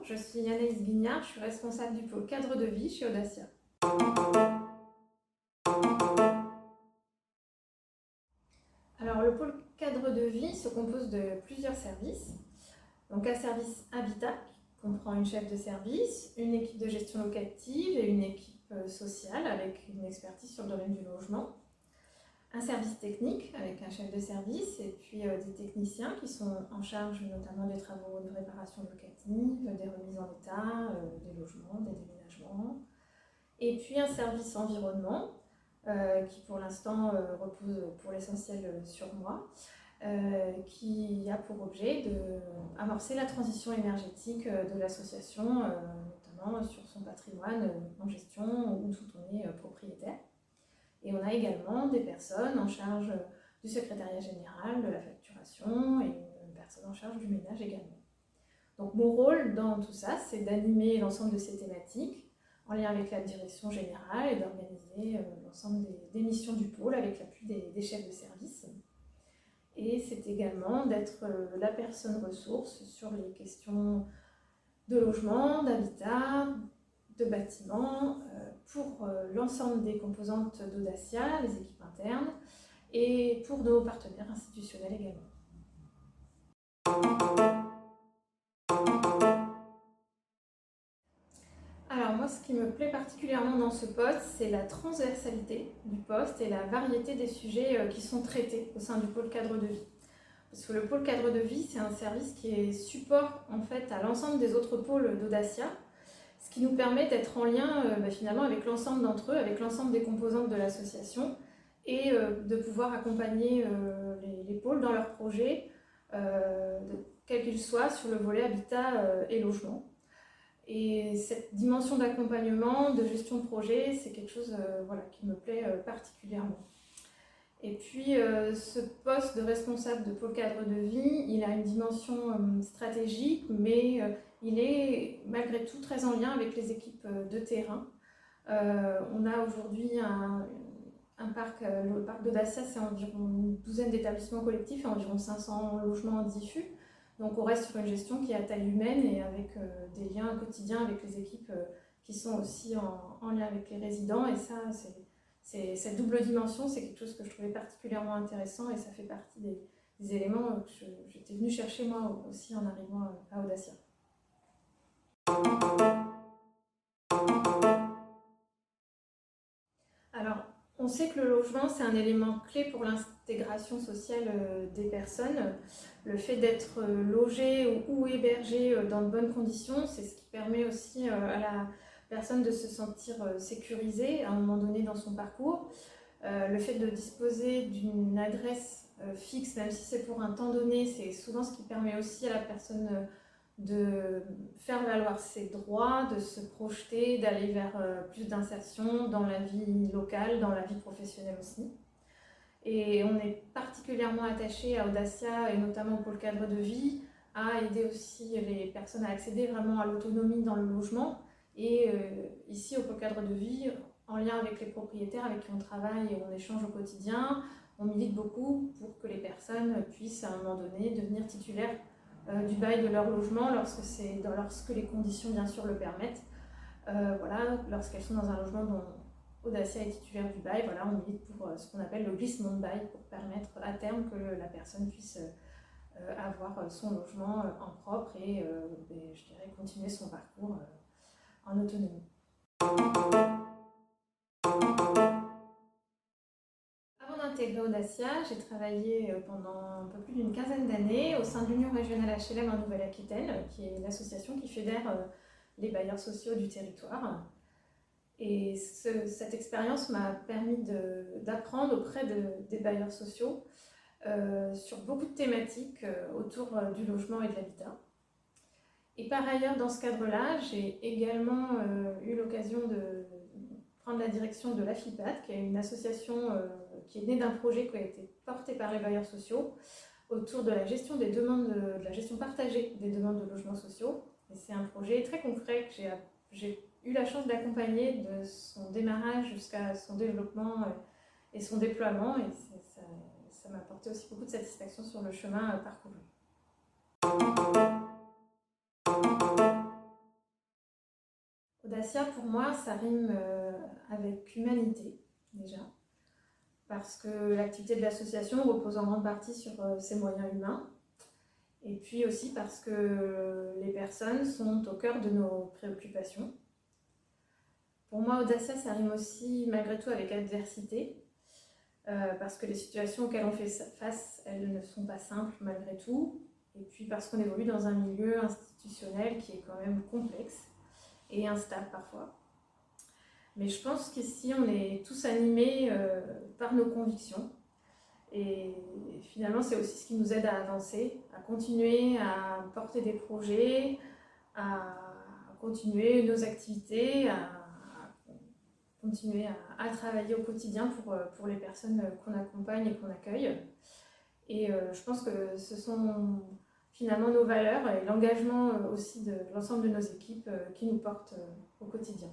je suis Anaïs Guignard, je suis responsable du pôle cadre de vie chez Audacia. Alors le pôle cadre de vie se compose de plusieurs services. Donc un service habitat qui comprend une chef de service, une équipe de gestion locative et une équipe sociale avec une expertise sur le domaine du logement. Un service technique avec un chef de service et puis des techniciens qui sont en charge notamment des travaux de réparation locative, des remises en état, des logements, des déménagements. Et puis un service environnement qui pour l'instant repose pour l'essentiel sur moi, qui a pour objet d'amorcer la transition énergétique de l'association, notamment sur son patrimoine en gestion ou dont on est propriétaire. Et on a également des personnes en charge du secrétariat général, de la facturation et une personne en charge du ménage également. Donc mon rôle dans tout ça, c'est d'animer l'ensemble de ces thématiques en lien avec la direction générale et d'organiser l'ensemble des missions du pôle avec l'appui des chefs de service. Et c'est également d'être la personne ressource sur les questions de logement, d'habitat, de bâtiments pour l'ensemble des composantes d'Audacia, les équipes internes, et pour nos partenaires institutionnels également. Alors moi, ce qui me plaît particulièrement dans ce poste, c'est la transversalité du poste et la variété des sujets qui sont traités au sein du pôle cadre de vie. Parce que le pôle cadre de vie, c'est un service qui est support en fait à l'ensemble des autres pôles d'Audacia, ce qui nous permet d'être en lien finalement avec l'ensemble d'entre eux, avec l'ensemble des composantes de l'association et de pouvoir accompagner les pôles dans leurs projets, quels qu'ils soient, sur le volet habitat et logement. Et cette dimension d'accompagnement, de gestion de projet, c'est quelque chose qui me plaît particulièrement. Et puis ce poste de responsable de pôle cadre de vie, il a une dimension stratégique, mais il est malgré tout très en lien avec les équipes de terrain. On a aujourd'hui un parc, le parc d'Audacia, c'est environ une douzaine d'établissements collectifs et environ 500 logements diffus. Donc on reste sur une gestion qui est à taille humaine et avec des liens quotidiens avec les équipes qui sont aussi en lien avec les résidents. Et ça, cette double dimension, c'est quelque chose que je trouvais particulièrement intéressant et ça fait partie des éléments que j'étais venue chercher moi aussi en arrivant à Audacia. Alors, on sait que le logement, c'est un élément clé pour l'intégration sociale des personnes. Le fait d'être logé ou hébergé dans de bonnes conditions, c'est ce qui permet aussi à la personne de se sentir sécurisée à un moment donné dans son parcours. Le fait de disposer d'une adresse fixe, même si c'est pour un temps donné, c'est souvent ce qui permet aussi à la personne de faire valoir ses droits, de se projeter, d'aller vers plus d'insertion dans la vie locale, dans la vie professionnelle aussi. Et on est particulièrement attaché à Audacia et notamment au pôle cadre de vie à aider aussi les personnes à accéder vraiment à l'autonomie dans le logement. Et ici au pôle cadre de vie, en lien avec les propriétaires avec qui on travaille et on échange au quotidien, on milite beaucoup pour que les personnes puissent à un moment donné devenir titulaires du bail de leur logement lorsque les conditions bien sûr le permettent. Lorsqu'elles sont dans un logement dont Audacia est titulaire du bail, on milite pour ce qu'on appelle le glissement de bail pour permettre à terme que la personne puisse avoir son logement en propre et je dirais continuer son parcours en autonomie. Avant d'intégrer Audacia, j'ai travaillé pendant un peu plus d'une quinzaine d'années au sein de l'Union régionale HLM en Nouvelle-Aquitaine, qui est l'association qui fédère les bailleurs sociaux du territoire. Et cette expérience m'a permis d'apprendre auprès des bailleurs sociaux sur beaucoup de thématiques autour du logement et de l'habitat. Et par ailleurs, dans ce cadre-là, j'ai également eu l'occasion de prendre la direction de l'AFIPAD, qui est une association qui est née d'un projet qui a été porté par les bailleurs sociaux autour de la gestion des demandes, de la gestion partagée des demandes de logements sociaux. Et c'est un projet très concret que j'ai eu la chance d'accompagner de son démarrage jusqu'à son développement et son déploiement. Et ça m'a apporté aussi beaucoup de satisfaction sur le chemin parcouru. Dacia, pour moi, ça rime avec humanité, déjà, parce que l'activité de l'association repose en grande partie sur ses moyens humains, et puis aussi parce que les personnes sont au cœur de nos préoccupations. Pour moi, Audacia, ça rime aussi malgré tout avec adversité, parce que les situations auxquelles on fait face, elles ne sont pas simples malgré tout, et puis parce qu'on évolue dans un milieu institutionnel qui est quand même complexe et instable parfois. Mais je pense qu'ici, on est tous animés par nos convictions, et finalement, c'est aussi ce qui nous aide à avancer, à continuer à porter des projets, à continuer nos activités, à continuer à travailler au quotidien pour les personnes qu'on accompagne et qu'on accueille. Et je pense que ce sont finalement nos valeurs et l'engagement aussi de l'ensemble de nos équipes qui nous portent au quotidien.